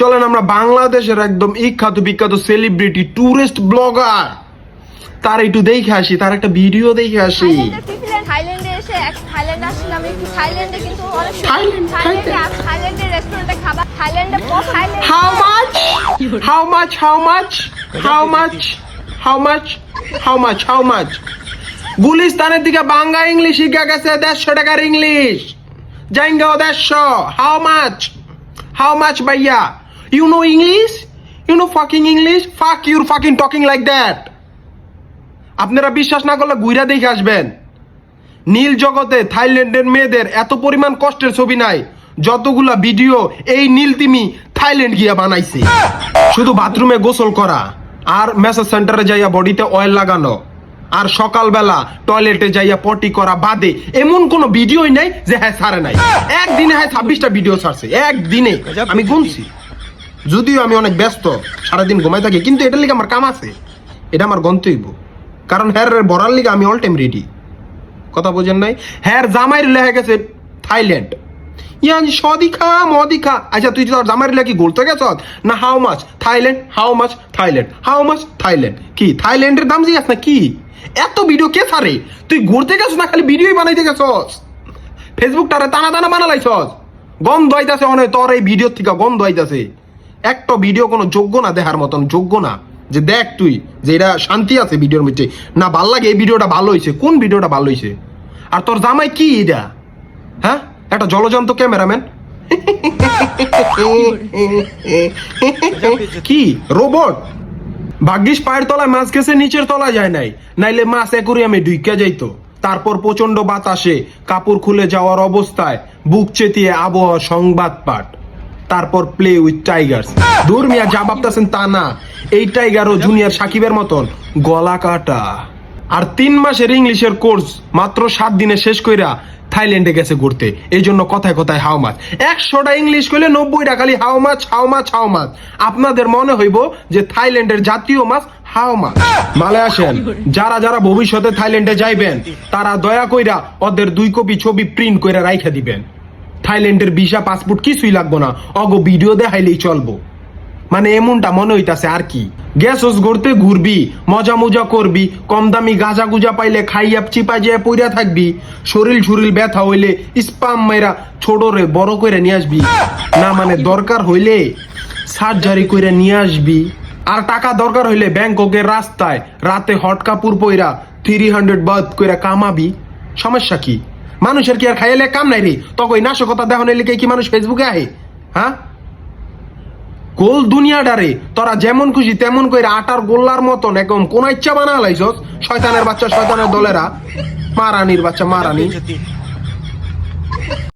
চলেন আমরা বাংলাদেশের একদম বিখ্যাত সেলিব্রিটি টুরিস্ট ব্লগার তার একটু দেখে আসি, তার একটা ভিডিও দেখে আসি। থাইল্যান্ডে এসে থাইল্যান্ডে আসলাম, একটু থাইল্যান্ডে কিন্তু অনেক থাইল্যান্ডের রেস্টুরেন্টে খাবার, থাইল্যান্ডে হাউ মাচ গুলিস্তানের দিকে বাংলা ইংলিশ শিখা গেছে 150 টাকার ইংলিশ, জাইঙ্গা 150। হাউ মাচ ভাইয়া? You know English? You know fucking English? Fuck your fucking talking like that. আপনারা বিশ্বাস না করলে গুইরা দেখে আসবেন। নীল জগতে থাইল্যান্ডের মেয়েদের এত পরিমাণ কষ্টের ছবি নাই যতগুলা ভিডিও এই নীল তিমি থাইল্যান্ড গিয়া বানাইছে। শুধু বাথরুমে গোসল করা, আর ম্যাসাজ সেন্টারে যাইয়া বডিতে অয়েল লাগানো, আর সকালবেলা টয়লেটে যাইয়া পটি করা বাদে এমন কোন ভিডিওই নাই যে হ্যাঁ ছাড়ে নাই। একদিনে হ্যাঁ 26টা ভিডিও ছাড়ছে একদিনে, আমি গুনছি। যদিও আমি অনেক ব্যস্ত, সারাদিন ঘুমাই থাকি, কিন্তু এটার লিগে আমার কাম আছে, এটা আমার গন্তব্য। কারণ হ্যার বরার লিগে আমি অল টাইম রেডি। কথা বোঝেন নাই? হ্যার জামাইর লেখা গেছে থাইল্যান্ড। ইয়ান সদিখা মদিখা। আচ্ছা তুই তোর জামাইর লেখা কি বলতে গেছ না? How much Thailand, how much Thailand, how much Thailand. কি থাইল্যান্ডের দাম জিজ্ঞাস না কি? এত ভিডিও কে ছাড়ে? তুই ঘুরতে গেছ না খালি ভিডিওই বানাইতে গেছস? ফেসবুকটারে টানা টানা বানালাইছস, গন্ধ আইতাছে অনেক তোর এই ভিডিও থেকে, গন্ধ আইতাছে। একটা ভিডিও কোনো যোগ্য না দেখার মতন, যোগ্য না যে দেখ তুই যে এটা শান্তি আছে ভিডিওর মধ্যে, না ভাল লাগে এই ভিডিওটা ভালো হয়েছে। কোন ভিডিওটা ভালো হয়েছে? আর তোর জামাই কি এটা? হ্যাঁ, একটা জলজন্ত ক্যামেরাম্যান কি রোবট? ভাগ্যিস পায়ের তলায় মাছ গেছে, নিচের তলায় যায় নাই, নাইলে মাছ অ্যাকুরিয়ামে ঢুইকা যাইতো। তারপর প্রচন্ড বাতাসে কাপড় খুলে যাওয়ার অবস্থায় বুক চেতিয়ে আবহাওয়া সংবাদ পাঠ, তারপর প্লে উইথ টাইগার্স। দূর মিয়া, যা ভাবতেছেন তা না, এই টাইগারও জুনিয়র সাকিবের মতন গলা কাটা। আর 3 মাসের ইংলিশের কোর্স মাত্র 7 দিনে শেষ কইরা থাইল্যান্ডে গেছে ঘুরতে। এই জন্য কথায় কথায় হাউ মাছ। 100টা ইংলিশ কইলে 90টা খালি how much how much how much. আপনাদের মনে হইব যে থাইল্যান্ডের জাতীয় মাছ হাউ মাছ। মালে আসেন, যারা যারা ভবিষ্যতে থাইল্যান্ডে যাইবেন তারা দয়া কইরা ওদের 2 কপি ছবি প্রিন্ট কইরা রাইখা দিবেন। থাইল্যান্ডের ভিসা পাসপোর্ট কিছুই লাগবো না, অগো ভিডিও দেখাইলেই চলবো। মানে এমনটা মনে হইতাছে আর কি। গ্যাসোস ঘুরতে ঘুরবি, মজা মজা করবি, কম দামি গাঁজা গুজা পাইলে খাইয়া চিপা যায় পইরা থাকবি, শরীর ব্যথা হইলে স্পাম মেরা ছোটরে বড় করে নিয়ে আসবি, না মানে দরকার হইলে সার্জারি করে নিয়ে আসবি। আর টাকা দরকার হইলে ব্যাংককের রাস্তায় রাতে হট কাপড় পইরা 300 বাদ কইরা কামাবি। সমস্যা কি? মানুষের কি আর খাইলে কাম নাই রে? তখন নাশকতা দেখানোর লিগে কি মানুষ ফেসবুকে আহে? হ্যাঁ, গোল দুনিয়াটারে তোরা যেমন খুশি তেমন কইরা আটার গোল্লার মতন একদম কোন ইচ্ছা বানা লাইছস। শয়তানের বাচ্চা, শয়তানের দলেরা, মারানির বাচ্চা মারানি।